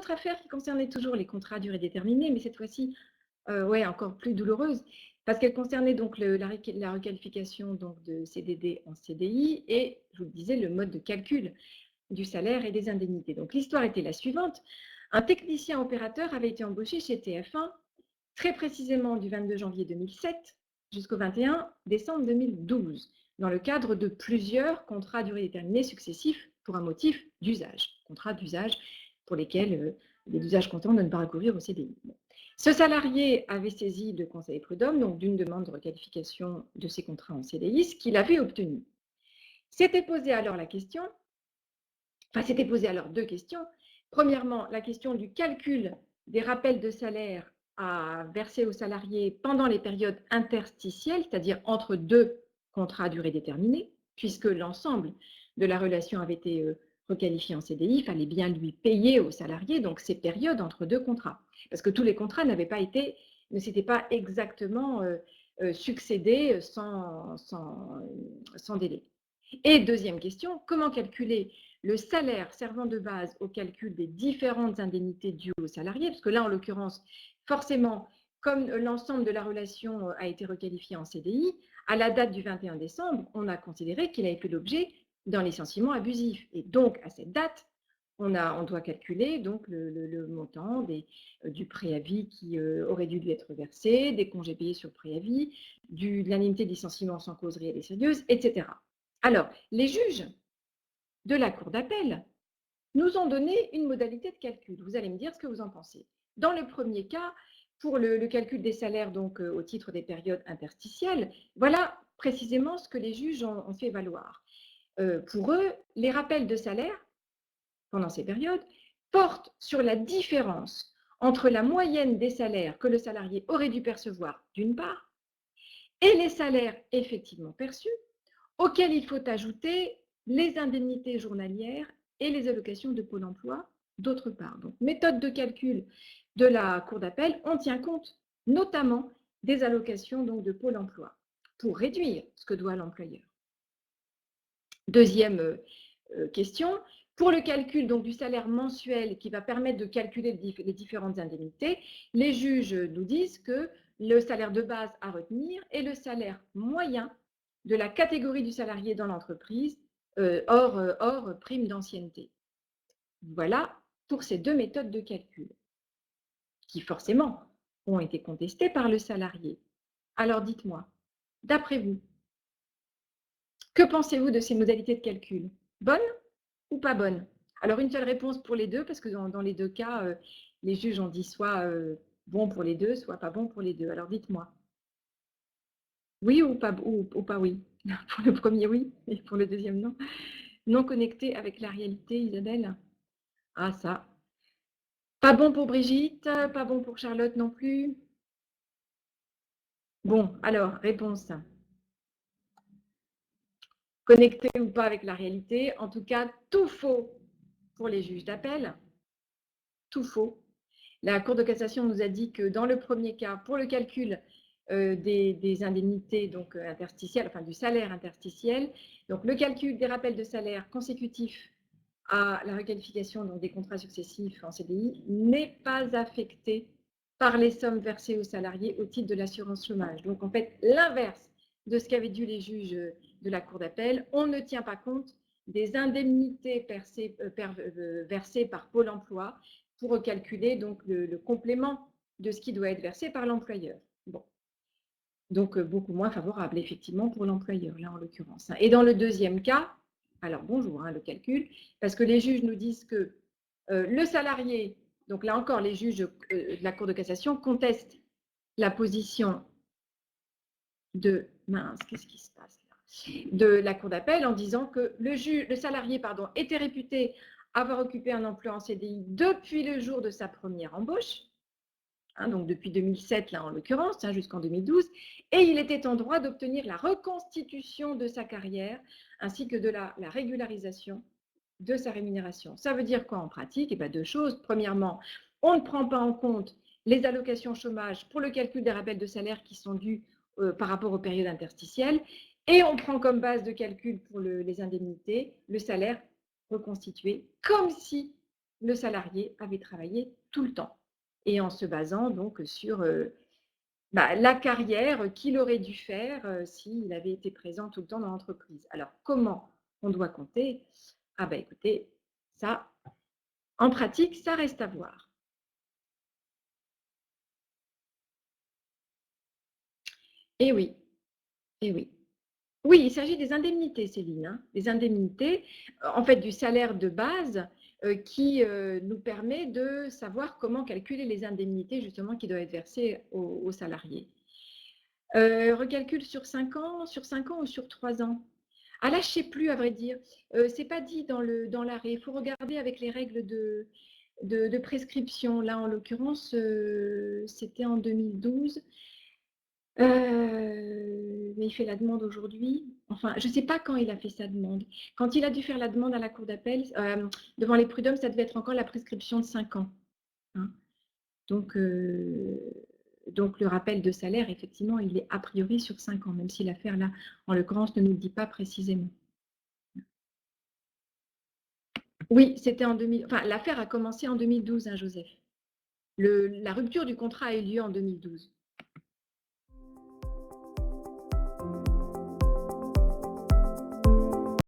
autre affaire qui concernait toujours les contrats à durée déterminée, mais cette fois-ci, ouais, encore plus douloureuse, parce qu'elle concernait donc la requalification donc de CDD en CDI et, je vous le disais, le mode de calcul du salaire et des indemnités. Donc l'histoire était la suivante. Un technicien opérateur avait été embauché chez TF1, très précisément du 22 janvier 2007 jusqu'au 21 décembre 2012, dans le cadre de plusieurs contrats à durée déterminée successifs pour un motif d'usage, contrats d'usage pour lesquels les usages comptants de ne pas recourir au CDI. Ce salarié avait saisi le Conseil prud'homme donc d'une demande de requalification de ses contrats en CDI, ce qu'il avait obtenu. S'était posé alors deux questions. Premièrement, la question du calcul des rappels de salaire à verser aux salariés pendant les périodes interstitielles, c'est-à-dire entre deux contrats à durée déterminée, puisque l'ensemble de la relation avait été requalifié en CDI, il fallait bien lui payer aux salariés donc ces périodes entre deux contrats, parce que tous les contrats ne s'étaient pas exactement succédés sans délai. Et deuxième question, comment calculer le salaire servant de base au calcul des différentes indemnités dues aux salariés, parce que là, en l'occurrence, forcément, comme l'ensemble de la relation a été requalifié en CDI, à la date du 21 décembre, on a considéré qu'il avait fait l'objet d'un licenciement abusif. Et donc, à cette date, on doit calculer donc le montant du préavis qui aurait dû lui être versé, des congés payés sur préavis, de l'indemnité de licenciement sans cause réelle et sérieuse, etc. Alors, les juges de la Cour d'appel nous ont donné une modalité de calcul. Vous allez me dire ce que vous en pensez. Dans le premier cas, pour le calcul des salaires donc au titre des périodes interstitielles, voilà précisément ce que les juges ont fait valoir. Pour eux, les rappels de salaire pendant ces périodes portent sur la différence entre la moyenne des salaires que le salarié aurait dû percevoir d'une part et les salaires effectivement perçus, auxquels il faut ajouter les indemnités journalières et les allocations de Pôle emploi d'autre part. Donc, méthode de calcul de la Cour d'appel, on tient compte notamment des allocations donc, de Pôle emploi pour réduire ce que doit l'employeur. Deuxième question, pour le calcul donc, du salaire mensuel qui va permettre de calculer les différentes indemnités, les juges nous disent que le salaire de base à retenir est le salaire moyen de la catégorie du salarié dans l'entreprise, hors prime d'ancienneté. Voilà pour ces deux méthodes de calcul, qui forcément ont été contestées par le salarié. Alors dites-moi, d'après vous, que pensez-vous de ces modalités de calcul? Bonnes ou pas bonnes? Alors une seule réponse pour les deux, parce que dans les deux cas, les juges ont dit soit bon pour les deux, soit pas bon pour les deux. Alors dites-moi. Oui ou pas oui? Pour le premier, oui, et pour le deuxième, non. Non connecté avec la réalité, Isabelle? Ah ça. Pas bon pour Brigitte, pas bon pour Charlotte non plus. Bon, alors, réponse. Connecté ou pas avec la réalité, en tout cas, tout faux pour les juges d'appel. Tout faux. La Cour de cassation nous a dit que dans le premier cas, pour le calcul des indemnités donc, interstitielles, enfin du salaire interstitiel, donc le calcul des rappels de salaire consécutifs à la requalification donc, des contrats successifs en CDI n'est pas affecté par les sommes versées aux salariés au titre de l'assurance chômage. Donc en fait, l'inverse de ce qu'avaient dit les juges de la Cour d'appel, on ne tient pas compte des indemnités versées par Pôle emploi pour calculer donc le complément de ce qui doit être versé par l'employeur. Bon. Donc, beaucoup moins favorable, effectivement, pour l'employeur, là, en l'occurrence. Et dans le deuxième cas, alors bonjour, le calcul, parce que les juges nous disent que le salarié, donc là encore, les juges de la Cour de cassation contestent la position de, qu'est-ce qui se passe là, de la Cour d'appel en disant que le salarié était réputé avoir occupé un emploi en CDI depuis le jour de sa première embauche, donc depuis 2007 là en l'occurrence, jusqu'en 2012, et il était en droit d'obtenir la reconstitution de sa carrière ainsi que de la régularisation de sa rémunération. Ça veut dire quoi en pratique? Deux choses. Premièrement, on ne prend pas en compte les allocations chômage pour le calcul des rappels de salaire qui sont dus par rapport aux périodes interstitielles, et on prend comme base de calcul pour les indemnités le salaire reconstitué, comme si le salarié avait travaillé tout le temps et en se basant donc sur, la carrière qu'il aurait dû faire, s'il avait été présent tout le temps dans l'entreprise. Alors comment on doit compter? Ah bah, écoutez, ça, en pratique, ça reste à voir. Eh oui, eh oui. Oui, il s'agit des indemnités, Céline, hein, des indemnités, en fait, du salaire de base, qui, nous permet de savoir comment calculer les indemnités justement qui doivent être versées aux salariés. Recalcul sur 5 ans ou sur 3 ans? Ah là, je sais plus à vrai dire. C'est pas dit dans l'arrêt. Il faut regarder avec les règles de prescription. Là, en l'occurrence, c'était en 2012. Mais il fait la demande aujourd'hui. Enfin, je ne sais pas quand il a fait sa demande. Quand il a dû faire la demande à la cour d'appel, devant les prud'hommes, ça devait être encore la prescription de 5 ans, hein. Donc donc le rappel de salaire, effectivement, il est a priori sur 5 ans, même si l'affaire là, en l'occurrence, ne nous le dit pas précisément. Oui, c'était en 2000, enfin l'affaire a commencé en 2012, hein, Joseph. La rupture du contrat a eu lieu en 2012.